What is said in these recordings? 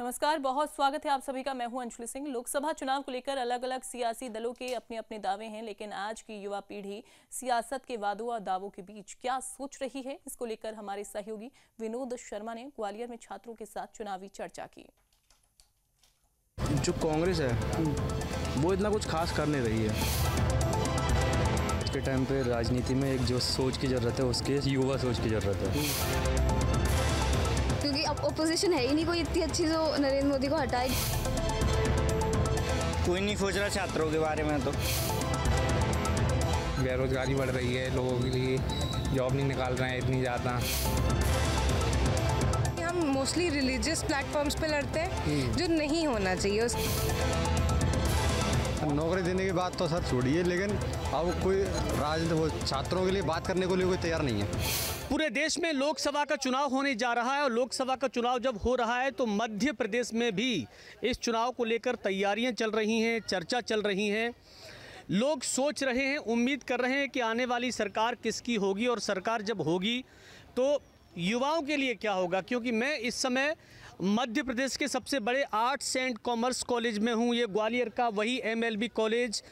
नमस्कार, बहुत स्वागत है आप सभी का। मैं हूं अंशुली सिंह। लोकसभा चुनाव को लेकर अलग अलग सियासी दलों के अपने अपने दावे हैं, लेकिन आज की युवा पीढ़ी सियासत के वादों और दावों के बीच क्या सोच रही है, इसको लेकर हमारे सहयोगी विनोद शर्मा ने ग्वालियर में छात्रों के साथ चुनावी चर्चा की। जो कांग्रेस है वो इतना कुछ खास कर नहीं रही है। आज के टाइम पे राजनीति में एक जो सोच की ज़रूरत है, उसके युवा सोच की ज़रूरत है, क्योंकि अब ओपोजिशन है ही नहीं कोई इतनी अच्छी जो नरेंद्र मोदी को हटाए। कोई नहीं सोच रहा छात्रों के बारे में। तो बेरोजगारी बढ़ रही है, लोगों के लिए जॉब नहीं निकाल रहे हैं इतनी ज़्यादा। हम मोस्टली रिलीजियस प्लेटफॉर्म्स पे लड़ते हैं, जो नहीं होना चाहिए। नौकरी देने की बात तो सर छोड़िए, लेकिन अब कोई राजनीति छात्रों के लिए बात करने को लिए कोई तैयार नहीं है। पूरे देश में लोकसभा का चुनाव होने जा रहा है और लोकसभा का चुनाव जब हो रहा है तो मध्य प्रदेश में भी इस चुनाव को लेकर तैयारियां चल रही हैं, चर्चा चल रही हैं। लोग सोच रहे हैं, उम्मीद कर रहे हैं कि आने वाली सरकार किसकी होगी और सरकार जब होगी तो युवाओं के लिए क्या होगा। क्योंकि मैं इस समय मध्य प्रदेश के सबसे बड़े आर्ट्स एंड कॉमर्स कॉलेज में हूँ। ये ग्वालियर का वही MLB कॉलेज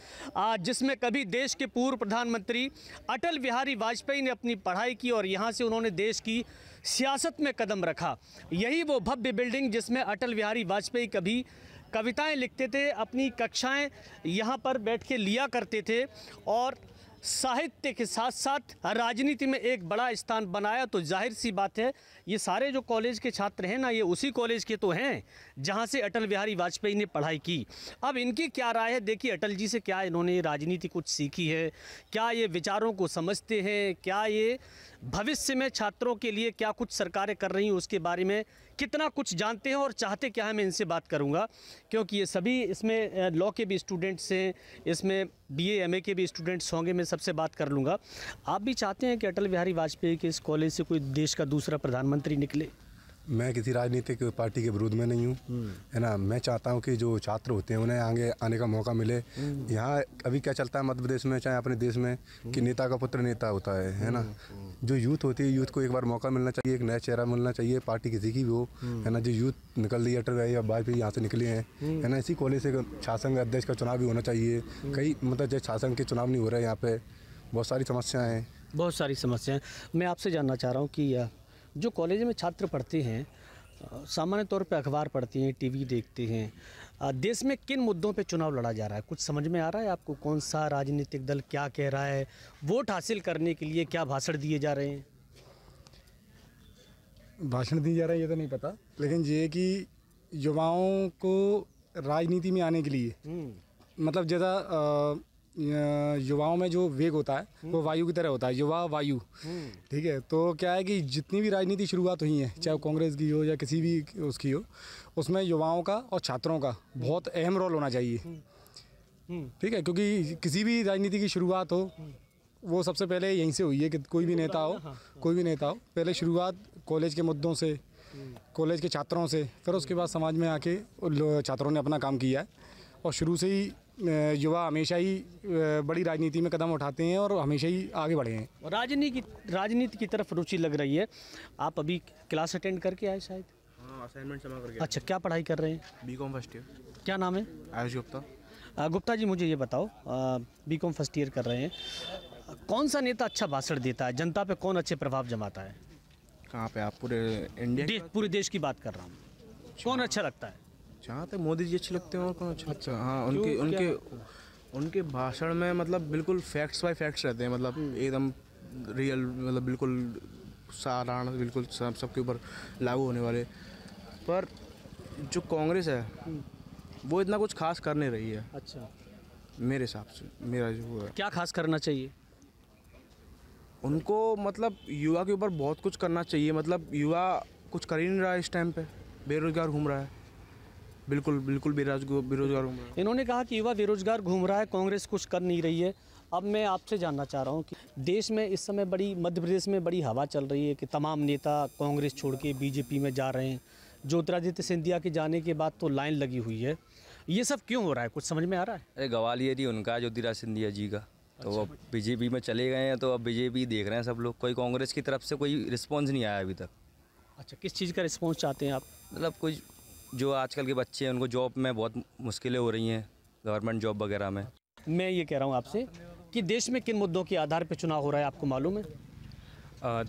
जिसमें कभी देश के पूर्व प्रधानमंत्री अटल बिहारी वाजपेयी ने अपनी पढ़ाई की और यहाँ से उन्होंने देश की सियासत में कदम रखा। यही वो भव्य बिल्डिंग जिसमें अटल बिहारी वाजपेयी कभी कविताएं लिखते थे, अपनी कक्षाएं यहाँ पर बैठ के लिया करते थे और साहित्य के साथ साथ राजनीति में एक बड़ा स्थान बनाया। तो जाहिर सी बात है, ये सारे जो कॉलेज के छात्र हैं ना, ये उसी कॉलेज के तो हैं जहां से अटल बिहारी वाजपेयी ने पढ़ाई की। अब इनकी क्या राय है, देखिए अटल जी से क्या इन्होंने राजनीति कुछ सीखी है, क्या ये विचारों को समझते हैं, क्या ये भविष्य में छात्रों के लिए क्या कुछ सरकारें कर रही हैं उसके बारे में कितना कुछ जानते हैं और चाहते क्या है। मैं इनसे बात करूंगा क्योंकि ये सभी इसमें लॉ के भी स्टूडेंट्स हैं, इसमें BA MA के भी स्टूडेंट्स होंगे। मैं सबसे बात कर लूँगा। आप भी चाहते हैं कि अटल बिहारी वाजपेयी के इस कॉलेज से कोई देश का दूसरा प्रधानमंत्री निकले? मैं किसी राजनीतिक पार्टी के विरोध में नहीं हूँ, है ना। मैं चाहता हूँ कि जो छात्र होते हैं उन्हें आगे आने का मौका मिले। यहाँ अभी क्या चलता है मध्य प्रदेश में, चाहे अपने देश में, कि नेता का पुत्र नेता होता है ना। जो यूथ होती है, यूथ को एक बार मौका मिलना चाहिए, एक नया चेहरा मिलना चाहिए, पार्टी किसी की भी हो, है ना। जो यूथ निकल रही है, अटल बिहारी वाजपेयी यहाँ से निकले हैं, है ना। इसी कॉलेज से शासन अध्यक्ष का चुनाव भी होना चाहिए। कई मतलब जो शासन के चुनाव नहीं हो रहे हैं, यहाँ पे बहुत सारी समस्याएँ हैं, बहुत सारी समस्याएँ। मैं आपसे जानना चाह रहा हूँ कि जो कॉलेज में छात्र पढ़ते हैं, सामान्य तौर पे अखबार पढ़ते हैं, TV देखते हैं, देश में किन मुद्दों पे चुनाव लड़ा जा रहा है, कुछ समझ में आ रहा है आपको? कौन सा राजनीतिक दल क्या कह रहा है, वोट हासिल करने के लिए क्या भाषण दिए जा रहे हैं? भाषण दिए जा रहे हैं ये तो नहीं पता, लेकिन ये कि युवाओं को राजनीति में आने के लिए मतलब ज़्यादा युवाओं में जो वेग होता है वो वायु की तरह होता है, युवा वायु। ठीक है, तो क्या है कि जितनी भी राजनीति शुरुआत हुई है, चाहे कांग्रेस की हो या किसी भी उसकी हो, उसमें युवाओं का और छात्रों का बहुत अहम रोल होना चाहिए। ठीक है, क्योंकि किसी भी राजनीति की शुरुआत हो वो सबसे पहले यहीं से हुई है कि कोई भी नेता हो, पहले शुरुआत कॉलेज के मुद्दों से, कॉलेज के छात्रों से, फिर उसके बाद समाज में आके छात्रों ने अपना काम किया है। और शुरू से ही युवा हमेशा ही बड़ी राजनीति में कदम उठाते हैं और हमेशा ही आगे बढ़े हैं। राजनीति की तरफ रुचि लग रही है। आप अभी क्लास अटेंड करके आए शायद? हाँ, असाइनमेंट जमा करके। अच्छा, क्या पढ़ाई कर रहे हैं? BCom first year. क्या नाम है? आयुष गुप्ता। गुप्ता जी, मुझे ये बताओ, BCom फर्स्ट ईयर कर रहे हैं, कौन सा नेता अच्छा भाषण देता है, जनता पे कौन अच्छे प्रभाव जमाता है? कहाँ पे आप? पूरे इंडिया पूरे देश की बात कर रहा हूँ। कौन अच्छा लगता है? जहाँ तक मोदी जी अच्छे लगते हैं और कौन अच्छा लगता है? हाँ, उनके भाषण में मतलब बिल्कुल फैक्ट्स बाय फैक्ट्स रहते हैं, मतलब एकदम रियल, मतलब बिल्कुल साधारण, बिल्कुल सबके ऊपर लागू होने वाले। पर जो कांग्रेस है वो इतना कुछ खास कर नहीं रही है। अच्छा, मेरे हिसाब से, मेरा जो है, क्या खास करना चाहिए उनको? मतलब युवा के ऊपर बहुत कुछ करना चाहिए। मतलब युवा कुछ कर ही नहीं रहा है इस टाइम पे, बेरोजगार घूम रहा है, बिल्कुल बेरोजगार घूम रहा है। इन्होंने कहा कि युवा बेरोजगार घूम रहा है, कांग्रेस कुछ कर नहीं रही है। अब मैं आपसे जानना चाह रहा हूँ कि देश में इस समय मध्य प्रदेश में बड़ी हवा चल रही है कि तमाम नेता कांग्रेस छोड़ के BJP में जा रहे हैं। ज्योतिरादित्य सिंधिया के जाने के बाद तो लाइन लगी हुई है। ये सब क्यों हो रहा है, कुछ समझ में आ रहा है? अरे ग्वालियर ही उनका, ज्योतिरादित्य सिंधिया जी का। तो अब BJP में चले गए हैं, तो अब BJP देख रहे हैं सब लोग। कोई कांग्रेस की तरफ से कोई रिस्पॉन्स नहीं आया अभी तक। अच्छा, किस चीज़ का रिस्पॉन्स चाहते हैं आप? मतलब कुछ जो आजकल के बच्चे हैं उनको जॉब में बहुत मुश्किलें हो रही हैं, गवर्नमेंट जॉब वगैरह में। मैं ये कह रहा हूँ आपसे कि देश में किन मुद्दों के आधार पर चुनाव हो रहा है, आपको मालूम है?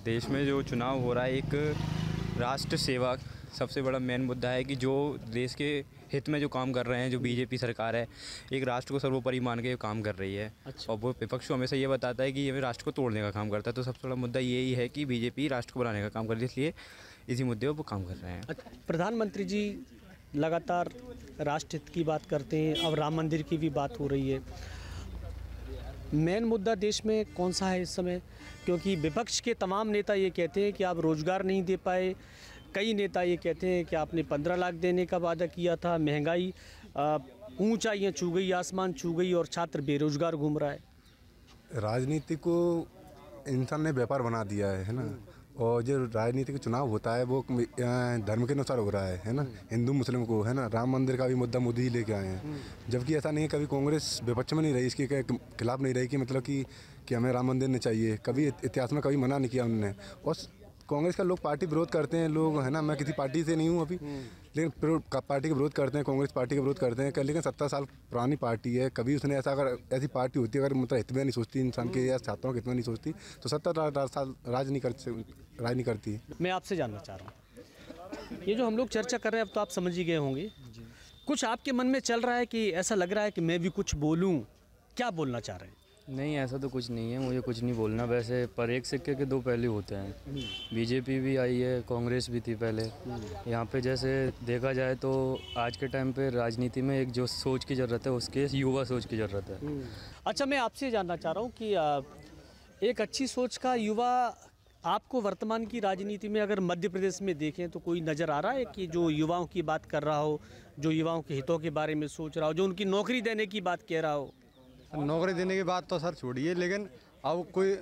देश में जो चुनाव हो रहा है, एक राष्ट्र सेवा सबसे बड़ा मेन मुद्दा है कि जो देश के हित में जो काम कर रहे हैं, जो बीजेपी सरकार है, एक राष्ट्र को सर्वोपरि मान के काम कर रही है। और वो विपक्ष को हमेशा ये बताता है कि ये राष्ट्र को तोड़ने का काम करता है। तो सबसे बड़ा मुद्दा यही है कि बीजेपी राष्ट्र को बनाने का काम कर रही है, इसलिए इसी मुद्दे पर वो काम कर रहे हैं। प्रधानमंत्री जी लगातार राष्ट्र हित की बात करते हैं, अब राम मंदिर की भी बात हो रही है। मेन मुद्दा देश में कौन सा है इस समय? क्योंकि विपक्ष के तमाम नेता ये कहते हैं कि आप रोज़गार नहीं दे पाए, कई नेता ये कहते हैं कि आपने 15 लाख देने का वादा किया था, महंगाई ऊंचाइयां छू गई, आसमान छू गई और छात्र बेरोजगार घूम रहा है। राजनीति को इंसान ने व्यापार बना दिया है ना। और जो राजनीति का चुनाव होता है वो धर्म के अनुसार हो रहा है ना। हिंदू मुस्लिम को है ना, राम मंदिर का भी मुद्दा मोदी ही लेके आए हैं, जबकि ऐसा नहीं है। कभी कांग्रेस विपक्ष में नहीं रही, इसके खिलाफ नहीं रही कि मतलब कि हमें राम मंदिर नहीं चाहिए। कभी इतिहास में कभी मना नहीं किया उन्होंने। और कांग्रेस का लोग पार्टी विरोध करते हैं, लोग है ना। मैं किसी पार्टी से नहीं हूँ अभी, लेकिन पार्टी का विरोध करते हैं, कांग्रेस पार्टी का विरोध करते हैं। लेकिन 70 साल पुरानी पार्टी है, कभी उसने ऐसा अगर ऐसी पार्टी होती अगर मतलब हित में नहीं सोचती इंसान के या छात्रों के हित में नहीं सोचती तो 70 साल राज नहीं करती। मैं आपसे जानना चाह रहा हूँ, ये जो हम लोग चर्चा कर रहे हैं अब तो आप समझ ही गए होंगे, कुछ आपके मन में चल रहा है कि ऐसा लग रहा है कि मैं भी कुछ बोलूँ, क्या बोलना चाह रहे हैं? नहीं, ऐसा तो कुछ नहीं है, मुझे कुछ नहीं बोलना। वैसे पर एक सिक्के के दो पहलू होते हैं। बीजेपी भी आई है, कांग्रेस भी थी पहले। यहाँ पे जैसे देखा जाए तो आज के टाइम पे राजनीति में एक जो सोच की ज़रूरत है, उसके युवा सोच की ज़रूरत है। अच्छा, मैं आपसे जानना चाह रहा हूँ कि एक अच्छी सोच का युवा आपको वर्तमान की राजनीति में अगर मध्य प्रदेश में देखें तो कोई नज़र आ रहा है कि जो युवाओं की बात कर रहा हो, जो युवाओं के हितों के बारे में सोच रहा हो, जो उनकी नौकरी देने की बात कह रहा हो? नौकरी देने की बात तो सर छोड़िए, लेकिन अब कोई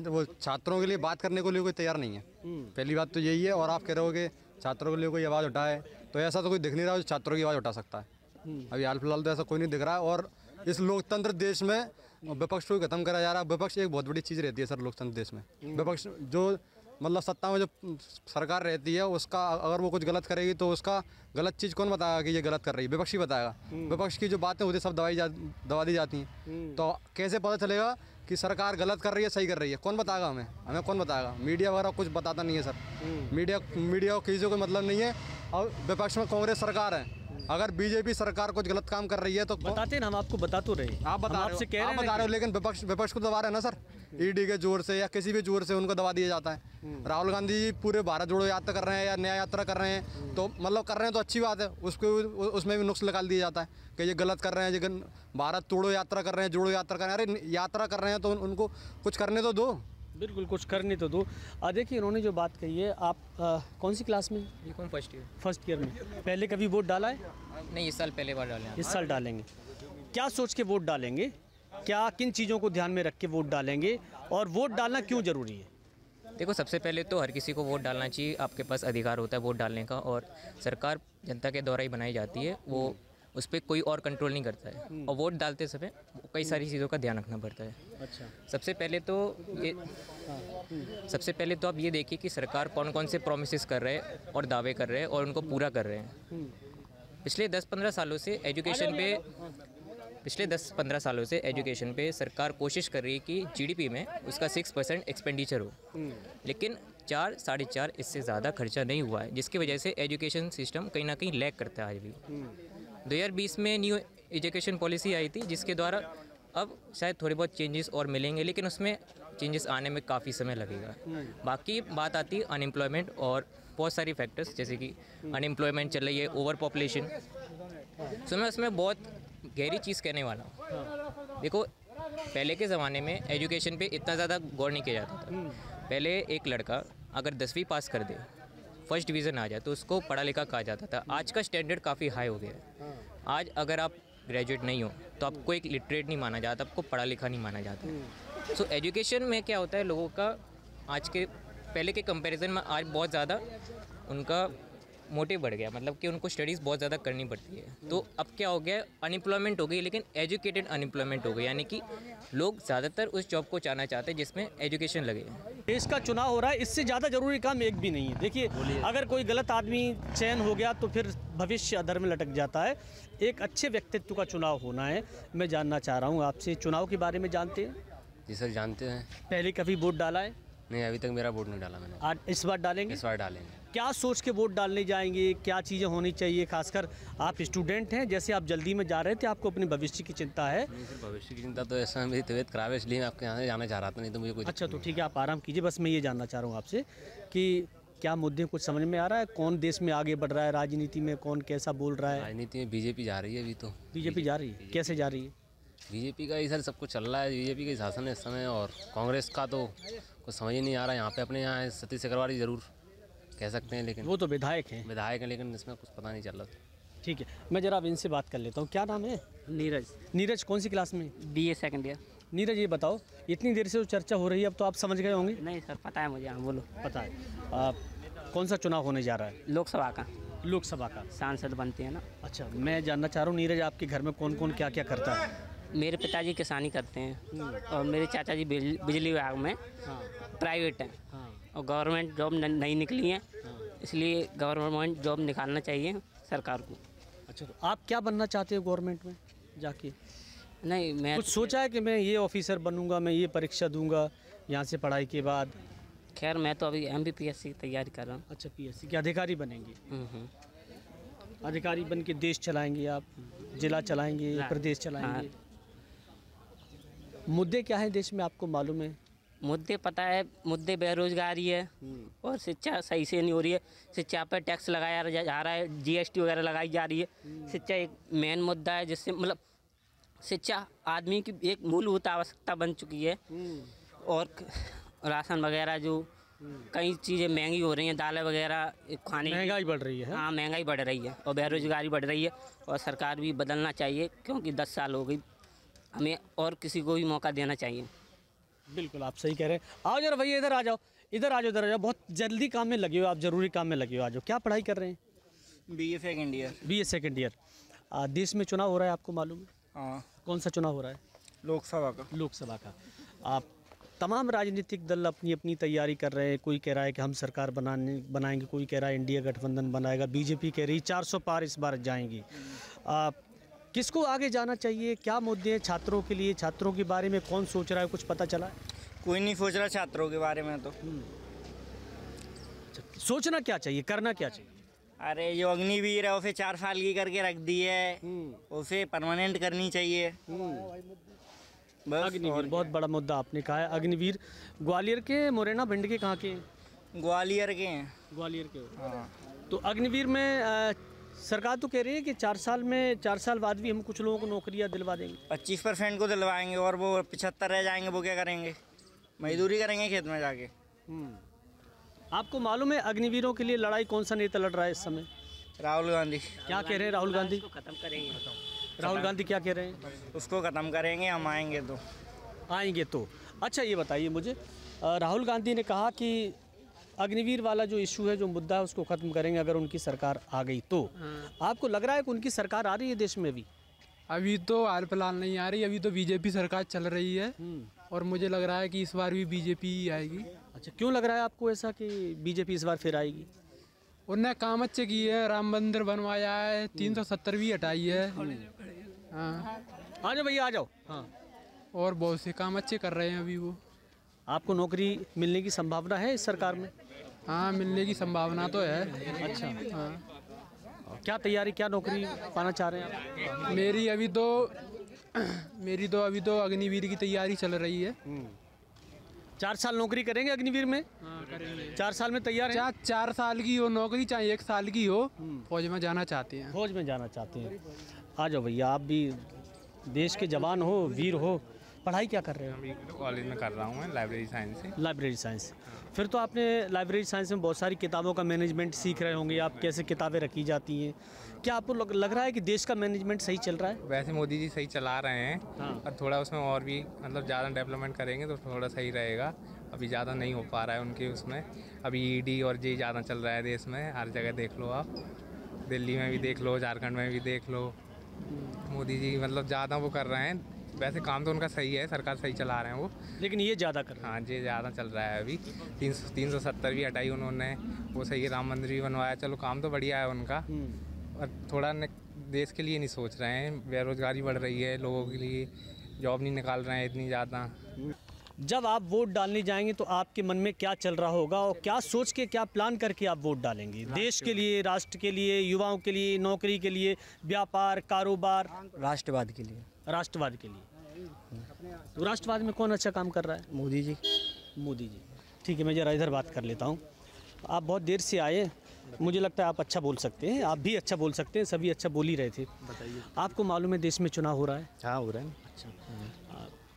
वो छात्रों के लिए बात करने को लिए कोई तैयार नहीं है। पहली बात तो यही है। और आप कह रहे हो कि छात्रों के लिए कोई आवाज़ उठाए, तो ऐसा तो कोई दिख नहीं रहा जो छात्रों की आवाज़ उठा सकता है। अभी हाल फिलहाल तो ऐसा कोई नहीं दिख रहा है। और इस लोकतंत्र देश में विपक्ष को खत्म करा जा रहा है। विपक्ष एक बहुत बड़ी चीज़ रहती है सर लोकतंत्र देश में। विपक्ष जो मतलब सत्ता में जो सरकार रहती है, उसका अगर वो कुछ गलत करेगी तो उसका गलत चीज़ कौन बताएगा कि ये गलत कर रही है? विपक्ष ही बताएगा। विपक्ष की जो बातें होती है सब दबा दी जाती हैं। तो कैसे पता चलेगा कि सरकार गलत कर रही है, सही कर रही है? कौन बताएगा हमें कौन बताएगा? मीडिया वगैरह कुछ बताता नहीं है सर। मीडिया को किसी को मतलब नहीं है। और विपक्ष में कांग्रेस सरकार है, अगर बीजेपी सरकार कुछ गलत काम कर रही है तो बताते हैं, हम आपको बता तो रहे, आप बता रहे हो, लेकिन विपक्ष को दबा रहे हैं ना सर। ईडी के जोर से या किसी भी जोर से उनको दबा दिया जाता है। राहुल गांधी जी पूरे भारत जोड़ो यात्रा कर रहे हैं या न्याय यात्रा कर रहे हैं, तो मतलब कर रहे हैं तो अच्छी बात है। उसमें भी नुक्स निकाल दिया जाता है कि ये गलत कर रहे हैं, लेकिन भारत तोड़ो यात्रा कर रहे हैं, जोड़ो यात्रा कर रहे हैं। अरे यात्रा कर रहे हैं तो उनको कुछ करने तो दो। बिल्कुल, कुछ करने तो दो। देखिए, इन्होंने जो बात कही है, आप कौन सी क्लास में? बीकॉम फर्स्ट ईयर में। पहले कभी वोट डाला है? नहीं, इस साल पहले बार डाले। इस साल डालेंगे। क्या सोच के वोट डालेंगे? क्या किन चीज़ों को ध्यान में रख के वोट डालेंगे और वोट डालना क्यों ज़रूरी है? देखो, सबसे पहले तो हर किसी को वोट डालना चाहिए। आपके पास अधिकार होता है वोट डालने का, और सरकार जनता के द्वारा ही बनाई जाती है, वो उस पर कोई और कंट्रोल नहीं करता है। और वोट डालते समय कई सारी चीज़ों का ध्यान रखना पड़ता है। अच्छा, सबसे पहले तो आप ये देखिए कि सरकार कौन कौन से प्रोमिसेस कर रहे हैं और दावे कर रहे हैं और उनको पूरा कर रहे हैं। पिछले 10-15 सालों से एजुकेशन पे सरकार कोशिश कर रही है कि जीडीपी में उसका 6% एक्सपेंडिचर हो, लेकिन 4-4.5 इससे ज़्यादा खर्चा नहीं हुआ है, जिसकी वजह से एजुकेशन सिस्टम कहीं ना कहीं लैग करता है आज भी। 2020 में न्यू एजुकेशन पॉलिसी आई थी, जिसके द्वारा अब शायद थोड़े बहुत चेंजेस और मिलेंगे, लेकिन उसमें चेंजेस आने में काफ़ी समय लगेगा। बाकी बात आती है अनएम्प्लॉयमेंट और बहुत सारी फैक्टर्स, जैसे कि अनएम्प्लॉयमेंट चल रही है, ओवर पॉपुलेशन। सो मैं उसमें बहुत गहरी चीज़ कहने वाला हूँ। देखो, पहले के ज़माने में एजुकेशन पे इतना ज़्यादा गौर नहीं किया जाता था। पहले एक लड़का अगर 10वीं पास कर दे, फर्स्ट डिवीज़न आ जाए, तो उसको पढ़ा लिखा कहा जाता था। आज का स्टैंडर्ड काफ़ी हाई हो गया है। आज अगर आप ग्रेजुएट नहीं हो तो आपको एक लिटरेट नहीं माना जाता, आपको पढ़ा लिखा नहीं माना जाता। सो एजुकेशन में क्या होता है, लोगों का आज के पहले के कंपैरिजन में आज बहुत ज़्यादा उनका मोटिव बढ़ गया, मतलब कि उनको स्टडीज़ बहुत ज़्यादा करनी पड़ती है। तो अब क्या हो गया, अनएम्प्लॉयमेंट हो गई, लेकिन एजुकेटेड अनएम्प्लॉयमेंट हो गई, यानी कि लोग ज़्यादातर उस जॉब को चाहना चाहते हैं जिसमें एजुकेशन लगे। देश का चुनाव हो रहा है, इससे ज़्यादा ज़रूरी काम एक भी नहीं है। देखिए, अगर कोई गलत आदमी चयन हो गया तो फिर भविष्य अधर में लटक जाता है। एक अच्छे व्यक्तित्व का चुनाव होना है। मैं जानना चाह रहा हूँ आपसे, चुनाव के बारे में जानते हैं? जी सर, जानते हैं। पहले कभी वोट डाला है? नहीं, अभी तक मेरा वोट नहीं डाला मैंने। आज इस बार डालेंगे? इस बार डालेंगे। क्या सोच के वोट डालने जाएंगे, क्या चीज़ें होनी चाहिए? खासकर आप स्टूडेंट हैं, जैसे आप जल्दी में जा रहे थे, आपको अपने भविष्य की चिंता है। नहीं सर, भविष्य की चिंता तो ऐसा मेरी तबीयत खराब है, इसलिए मैं आपके यहाँ से जाना चाह रहा था, नहीं तो मुझे कुछ। अच्छा, तो ठीक है, आप आराम कीजिए। बस मैं ये जानना चाह रहा हूँ आपसे कि क्या मुद्दे कुछ समझ में आ रहा है? कौन देश में आगे बढ़ रहा है राजनीति में, कौन कैसा बोल रहा है? राजनीति में बीजेपी जा रही है अभी तो। बीजेपी जा रही है? कैसे जा रही है? बीजेपी का ही सर सब कुछ चल रहा है, बीजेपी का शासन है इस समय, और कांग्रेस का तो कुछ समझ ही नहीं आ रहा। यहाँ पे अपने यहाँ सतीश अग्रवाल ही जरूर कह सकते हैं, लेकिन वो तो विधायक हैं। विधायक हैं, लेकिन इसमें कुछ पता नहीं चल रहा। ठीक है, मैं जरा अब इनसे बात कर लेता हूँ। क्या नाम है? नीरज। नीरज, कौन सी क्लास में? BA second year. नीरज, ये बताओ, इतनी देर से जो चर्चा हो रही है, अब तो आप समझ गए होंगे? नहीं सर, पता है मुझे। हाँ बोलो। पता है। कौन सा चुनाव होने जा रहा है? लोकसभा का। लोकसभा का सांसद बनते हैं ना। अच्छा, मैं जानना चाह रहा हूँ नीरज, आपके घर में कौन कौन क्या क्या करता है? मेरे पिताजी किसानी करते हैं और मेरे चाचा जी बिजली विभाग में प्राइवेट हैं, और गवर्नमेंट जॉब नहीं निकली है, इसलिए गवर्नमेंट जॉब निकालना चाहिए सरकार को। अच्छा, तो आप क्या बनना चाहते हो गवर्नमेंट में जाके? नहीं, मैं कुछ सोचा है कि मैं ये ऑफिसर बनूंगा, मैं ये परीक्षा दूंगा यहाँ से पढ़ाई के बाद? खैर, मैं तो अभी MBPSC की तैयारी कर रहा हूँ। अच्छा, PSC के अधिकारी बनेंगे? अधिकारी बन के देश चलाएंगे आप? जिला चलाएंगे, प्रदेश चलाएंगे? मुद्दे क्या हैं देश में, आपको मालूम है? मुद्दे पता है, मुद्दे बेरोजगारी है और शिक्षा सही से नहीं हो रही है। शिक्षा पर टैक्स लगाया जा रहा है, GST वगैरह लगाई जा रही है। शिक्षा एक मेन मुद्दा है, जिससे मतलब शिक्षा आदमी की एक मूलभूत आवश्यकता बन चुकी है। और राशन वगैरह जो कई चीज़ें महंगी हो रही हैं, दालें वगैरह खाने, महंगाई बढ़ रही है। हाँ, महंगाई बढ़ रही है और बेरोजगारी बढ़ रही है, और सरकार भी बदलना चाहिए, क्योंकि 10 साल हो गई, हमें और किसी को भी मौका देना चाहिए। बिल्कुल, आप सही कह रहे हैं। आओ जरा भैया, इधर आ जाओ, इधर आ जाओ, इधर आ जाओ। बहुत जल्दी काम में लगे हो आप, ज़रूरी काम में लगे हो। आ जाओ। क्या पढ़ाई कर रहे हैं? BA second year. BA second year. देश में चुनाव हो रहा है, आपको मालूम है? हाँ। कौन सा चुनाव हो रहा है? लोकसभा का। लोकसभा का। आप तमाम राजनीतिक दल अपनी अपनी तैयारी कर रहे हैं। कोई कह रहा है कि हम सरकार बनाएंगे, कोई कह रहा है इंडिया गठबंधन बनाएगा, बीजेपी कह रही 400 पार इस बार जाएंगी। किसको आगे जाना चाहिए? क्या मुद्दे हैं छात्रों के लिए? छात्रों के बारे में कौन सोच रहा है, कुछ पता चला है? कोई नहीं सोच रहा छात्रों के बारे में। तो सोचना क्या चाहिए, करना क्या चाहिए? अरे जो अग्निवीर है उसे 4 साल की करके रख दी है, उसे परमानेंट करनी चाहिए बस। अग्निवीर बहुत बड़ा मुद्दा आपने कहा है। अग्निवीर ग्वालियर के, मुरैना भिंड के, कहाँ के? ग्वालियर के हैं। ग्वालियर के। हाँ। तो अग्निवीर में सरकार तो कह रही है कि 4 साल बाद भी हम कुछ लोगों को नौकरियां दिलवा देंगे। 25% को दिलवाएंगे, और वो 75 रह जाएंगे, वो क्या करेंगे? मजदूरी करेंगे खेत में जाके। आपको मालूम है अग्निवीरों के लिए लड़ाई कौन सा नेता लड़ रहा है इस समय? राहुल गांधी। क्या कह रहे हैं राहुल गांधी? खत्म करेंगे। राहुल गांधी क्या कह रहे हैं? उसको ख़त्म करेंगे, हम आएंगे तो। आएंगे तो। अच्छा, ये बताइए मुझे, राहुल गांधी ने कहा कि अग्निवीर वाला जो इशू है, जो मुद्दा है, उसको ख़त्म करेंगे अगर उनकी सरकार आ गई तो। आपको लग रहा है कि उनकी सरकार आ रही है देश में अभी? अभी तो हाल फिलहाल नहीं आ रही, अभी तो बीजेपी सरकार चल रही है, और मुझे लग रहा है कि इस बार भी बीजेपी ही आएगी। अच्छा, क्यों लग रहा है आपको ऐसा कि बीजेपी इस बार फिर आएगी? उनने काम अच्छे किए हैं, राम मंदिर बनवाया है, 370 भी हटाई है। हाँ, आ जाओ भैया, आ जाओ। हाँ, और बहुत से काम अच्छे कर रहे हैं अभी वो। आपको नौकरी मिलने की संभावना है इस सरकार में? हाँ, मिलने की संभावना तो है। अच्छा। हाँ, क्या तैयारी, क्या नौकरी पाना चाह रहे हैं आप? मेरी अभी तो अग्निवीर की तैयारी चल रही है। 4 साल नौकरी करेंगे अग्निवीर में? हाँ, करेंगे। 4 साल में तैयार है? 4 साल की हो नौकरी, चाहे 1 साल की हो, फौज में जाना चाहते हैं। फौज में जाना चाहते हैं। आ जाओ भैया, आप भी देश के जवान हो, वीर हो। पढ़ाई क्या कर रहे हो? अभी कॉलेज में कर रहा हूँ मैं, लाइब्रेरी साइंस से। Library science. फिर तो आपने लाइब्रेरी साइंस में बहुत सारी किताबों का मैनेजमेंट सीख रहे होंगे आप, कैसे किताबें रखी जाती हैं। क्या आपको लग रहा है कि देश का मैनेजमेंट सही चल रहा है? वैसे मोदी जी सही चला रहे हैं। हाँ। और थोड़ा उसमें और भी मतलब ज़्यादा डेवलपमेंट करेंगे तो थोड़ा सही रहेगा। अभी ज़्यादा नहीं हो पा रहा है उनके उसमें। अभी ईडी और जे ज़्यादा चल रहा है देश में, हर जगह देख लो आप, दिल्ली में भी देख लो, झारखंड में भी देख लो। मोदी जी मतलब ज़्यादा वो कर रहे हैं। वैसे काम तो उनका सही है, सरकार सही चला रहे हैं वो, लेकिन ये ज़्यादा कर रहे हैं। हाँ, ये ज़्यादा चल रहा है। अभी 370 भी हटाई उन्होंने, वो सही है। राम मंदिर भी बनवाया, चलो काम तो बढ़िया है उनका। और थोड़ा देश के लिए नहीं सोच रहे हैं। बेरोजगारी बढ़ रही है, लोगों के लिए जॉब नहीं निकाल रहे हैं इतनी ज़्यादा। जब आप वोट डालने जाएंगे तो आपके मन में क्या चल रहा होगा और क्या सोच के, क्या प्लान करके आप वोट डालेंगे? देश के लिए, राष्ट्र के लिए, युवाओं के लिए, नौकरी के लिए, व्यापार, कारोबार? राष्ट्रवाद के लिए। राष्ट्रवाद के लिए। तो राष्ट्रवाद में कौन अच्छा काम कर रहा है? मोदी जी। मोदी जी, ठीक है। मैं जरा इधर बात कर लेता हूँ। आप बहुत देर से आए, मुझे लगता है आप अच्छा बोल सकते हैं, आप भी अच्छा बोल सकते हैं, सभी अच्छा बोल ही रहे थे। बताइए, आपको मालूम है देश में चुनाव हो रहा है? हाँ, हो रहा है। अच्छा,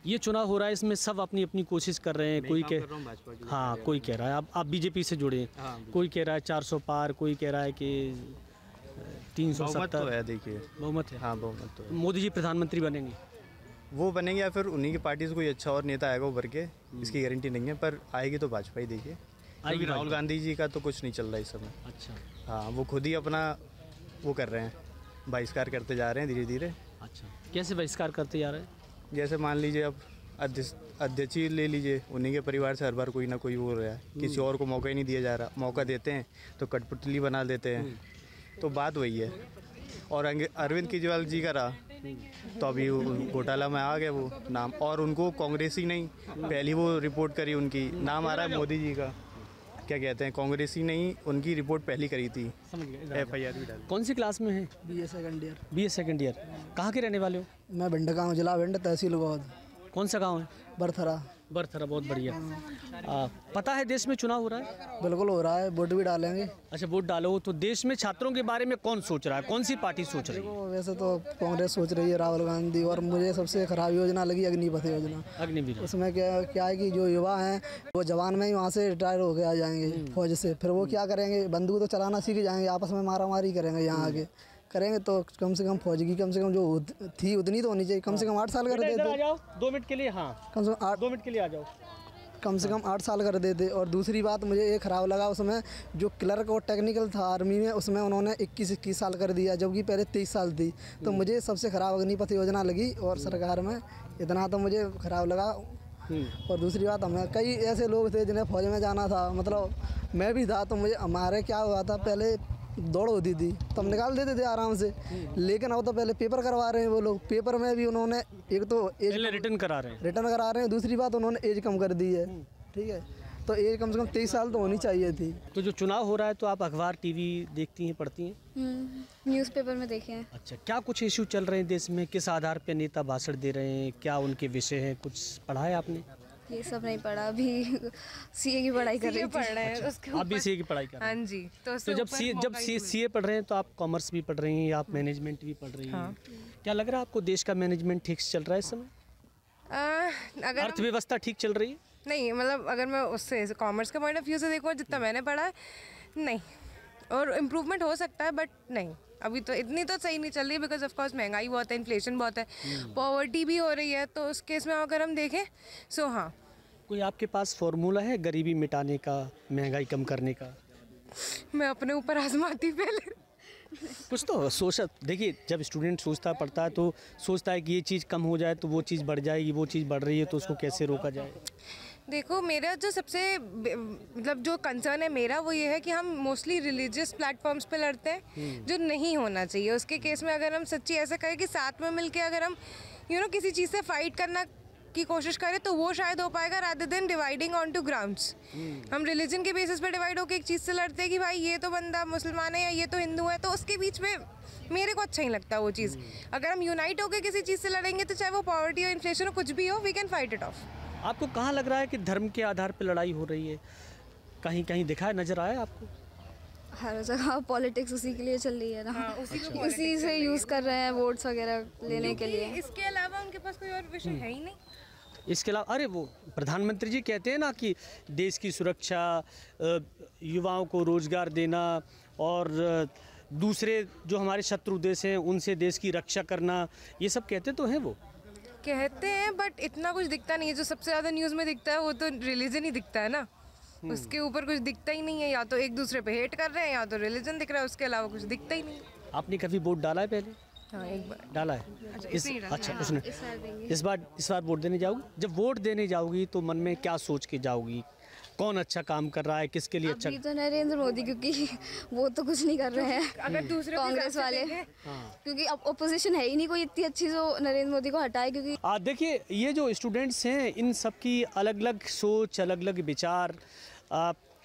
ये चुनाव हो रहा है, इसमें सब अपनी अपनी कोशिश कर रहे हैं। कोई हाँ, कोई कह रहा है आप बीजेपी से जुड़े हैं। हाँ, कोई कह रहा है 400 पार, कोई कह रहा है कि 370 तो है। देखिए, बहुमत है। हाँ, बहुमत तो है। मोदी जी प्रधानमंत्री बनेंगे? वो बनेंगे या फिर उन्हीं की पार्टी से कोई अच्छा और नेता आएगा उभर के, इसकी गारंटी नहीं है, पर आएगी तो भाजपा ही। देखिए, क्योंकि राहुल गांधी जी का तो कुछ नहीं चल रहा इस समय। अच्छा, हाँ, वो खुद ही अपना वो कर रहे हैं, बहिष्कार करते जा रहे हैं धीरे धीरे। अच्छा, कैसे बहिष्कार करते जा रहे हैं? जैसे मान लीजिए अब अध्यक्ष ही ले लीजिए, उन्हीं के परिवार से हर बार कोई ना कोई हो रहा है, किसी और को मौका ही नहीं दिया जा रहा। मौका देते हैं तो कठपुतली बना देते हैं, तो बात वही है। और अरविंद केजरीवाल जी का रहा तो अभी घोटाला में आ गए वो नाम, और उनको कांग्रेस ही नहीं, पहली वो रिपोर्ट करी उनकी, नाम आ रहा है मोदी जी का, क्या कहते हैं, कांग्रेस ही नहीं, उनकी रिपोर्ट पहली करी थी। FIR भी डाली। कौन सी क्लास में है? BA second year. BA second year. कहाँ के रहने वाले हो? मैं भिंड गाँव, जिला भिंड, तहसील बौद्ध। कौन सा गांव है? बरथरा। बरथरा, बहुत बढ़िया। पता है देश में चुनाव हो रहा है? बिल्कुल हो रहा है, वोट भी डालेंगे। अच्छा, वोट डालो। तो देश में छात्रों के बारे में कौन सोच रहा है, कौन सी पार्टी सोच रही है? वैसे तो कांग्रेस सोच रही है, राहुल गांधी। और मुझे सबसे खराब योजना लगी अग्निपथ योजना। अग्निपथ, उसमें क्या है कि जो युवा हैं वो जवान में ही वहाँ से रिटायर हो के आ जाएंगे फौज से, फिर वो क्या करेंगे, बंदूक तो चलाना सीख जाएंगे, आपस में मारा मारी करेंगे। यहाँ आगे करेंगे तो कम से कम फौज की कम से कम जो थी उतनी तो होनी चाहिए। कम से कम 8 साल कर देते। 2 मिनट के लिए। हाँ, कम से कम 2 मिनट के लिए आ जाओ। कम से कम 8 साल कर देते। और दूसरी बात मुझे ये ख़राब लगा, उसमें जो क्लर्क और टेक्निकल था आर्मी में, उसमें उन्होंने 21 साल कर दिया, जबकि पहले 23 साल थी। तो मुझे सबसे ख़राब अग्निपथ योजना लगी और सरकार में इतना तो मुझे ख़राब लगा। और दूसरी बात, हमें कई ऐसे लोग थे जिन्हें फौज में जाना था, मतलब मैं भी था, तो मुझे हमारे क्या हुआ था, पहले दौड़ होती थी तो हम निकाल देते थे आराम से, लेकिन अब तो पहले पेपर करवा रहे हैं वो लोग। पेपर में भी उन्होंने एक तो एज रिटर्न करा रहे हैं, दूसरी बात उन्होंने एज कम कर दी है। ठीक है, तो एज कम से कम 23 साल तो होनी चाहिए थी। तो जो चुनाव हो रहा है तो आप अखबार टीवी देखती हैं, पढ़ती हैं? न्यूज़पेपर में देखे हैं। अच्छा, क्या कुछ इशू चल रहे हैं देश में, किस आधार पर नेता भाषण दे रहे हैं, क्या उनके विषय हैं, कुछ पढ़ा है आपने? ये सब नहीं पढ़ा, अभी CA की पढ़ाई कर रही थी। पढ़ रहे हैं उसके आप भी CA की पढ़ाई कर रहे हैं? हाँ जी। तो जब CA पढ़ रहे हैं तो आप कॉमर्स भी पढ़ रही हैं या आप मैनेजमेंट भी पढ़ रही हैं? हाँ। क्या लग रहा है आपको, देश का मैनेजमेंट ठीक चल रहा है इस समय? अगर अर्थव्यवस्था ठीक चल रही है? नहीं, मतलब अगर मैं उससे कॉमर्स के पॉइंट ऑफ व्यू से देखूँ, जितना मैंने पढ़ा है नहीं, और इम्प्रूवमेंट हो सकता है, बट नहीं, अभी तो इतनी तो सही नहीं चल रही, बिकॉज ऑफ कोर्स महंगाई बहुत है, इन्फ्लेशन बहुत है, पॉवर्टी भी हो रही है। तो उस केस में अगर हम देखें सो हाँ। कोई आपके पास फॉर्मूला है गरीबी मिटाने का, महंगाई कम करने का? मैं अपने ऊपर आजमाती पहले। कुछ तो सोच, देखिए जब स्टूडेंट सोचता पढ़ता है तो सोचता है कि ये चीज़ कम हो जाए तो वो चीज़ बढ़ जाएगी, वो चीज़ बढ़ रही है तो उसको कैसे रोका जाए। देखो, मेरा जो सबसे मतलब जो कंसर्न है मेरा, वो ये है कि हम मोस्टली रिलीजियस प्लेटफॉर्म्स पे लड़ते हैं, जो नहीं होना चाहिए। उसके केस में अगर हम सच्ची ऐसा करें कि साथ में मिलके अगर हम किसी चीज़ से फाइट करना की कोशिश करें तो वो शायद हो पाएगा, rather than dividing on two grounds. हम रिलीजन के बेसिस पे डिवाइड होकर एक चीज़ से लड़ते हैं कि भाई ये तो बंदा मुसलमान है या ये तो हिंदू है, तो उसके बीच में मेरे को अच्छा नहीं लगता वो चीज़। अगर हम यूनाइट होकर किसी चीज़ से लड़ेंगे तो चाहे वो पॉवर्टी हो, इन्फ्लेशन हो, कुछ भी हो, we can fight it off. आपको कहाँ लग रहा है कि धर्म के आधार पर लड़ाई हो रही है? कहीं कहीं दिखा है, नजर आया आपको? हर जगह पॉलिटिक्स उसी के लिए चल रही है ना। हाँ, उसी से यूज़ कर रहे हैं वोट्स वगैरह लेने के लिए। इसके अलावा उनके पास कोई और विषय है ही नहीं। इसके अलावा अरे वो प्रधानमंत्री जी कहते हैं ना कि देश की सुरक्षा, युवाओं को रोजगार देना और दूसरे जो हमारे शत्रु देश हैं उनसे देश की रक्षा करना, ये सब कहते तो हैं वो। कहते हैं बट इतना कुछ दिखता नहीं है। जो सबसे ज़्यादा न्यूज़ में दिखता है वो तो रिलीजन ही दिखता है ना, उसके ऊपर कुछ दिखता ही नहीं है। या तो एक दूसरे पे हेट कर रहे हैं या तो रिलीजन दिख रहा है, उसके अलावा कुछ दिखता ही नहीं। आपने कभी वोट डाला है पहले? हाँ, एक बार डाला है। अच्छा उसने इस बार वोट देने जाओगी? जब वोट देने जाओगी तो मन में क्या सोच के जाओगी? कौन अच्छा काम कर रहा है, किसके लिए अच्छा? अभी तो नरेंद्र मोदी, क्योंकि वो तो कुछ नहीं कर रहे हैं। अगर दूसरे कांग्रेस वाले, क्योंकि अब ओपोजिशन है ही नहीं कोई इतनी अच्छी जो नरेंद्र मोदी को हटाए। क्योंकि देखिए ये जो स्टूडेंट्स हैं इन सब की अलग अलग सोच, अलग अलग विचार।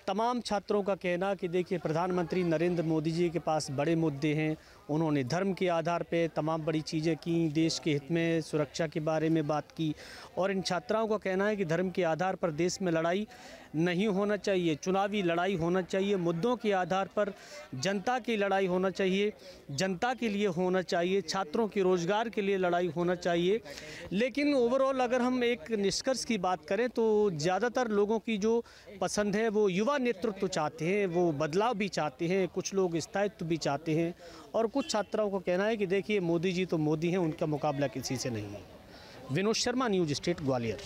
तमाम छात्रों का कहना कि देखिए प्रधानमंत्री नरेंद्र मोदी जी के पास बड़े मुद्दे हैं, उन्होंने धर्म के आधार पे तमाम बड़ी चीज़ें की, देश के हित में सुरक्षा के बारे में बात की। और इन छात्राओं का कहना है कि धर्म के आधार पर देश में लड़ाई नहीं होना चाहिए, चुनावी लड़ाई होना चाहिए, मुद्दों के आधार पर जनता की लड़ाई होना चाहिए, जनता के लिए होना चाहिए, छात्रों के रोज़गार के लिए लड़ाई होना चाहिए। लेकिन ओवरऑल अगर हम एक निष्कर्ष की बात करें तो ज़्यादातर लोगों की जो पसंद है वो युवा नेतृत्व चाहते हैं, वो बदलाव भी चाहते हैं, कुछ लोग स्थायित्व भी चाहते हैं। और कुछ छात्राओं को कहना है कि देखिए मोदी जी तो मोदी हैं, उनका मुकाबला किसी से नहीं है। Vinod Sharma, news state, Gwalior.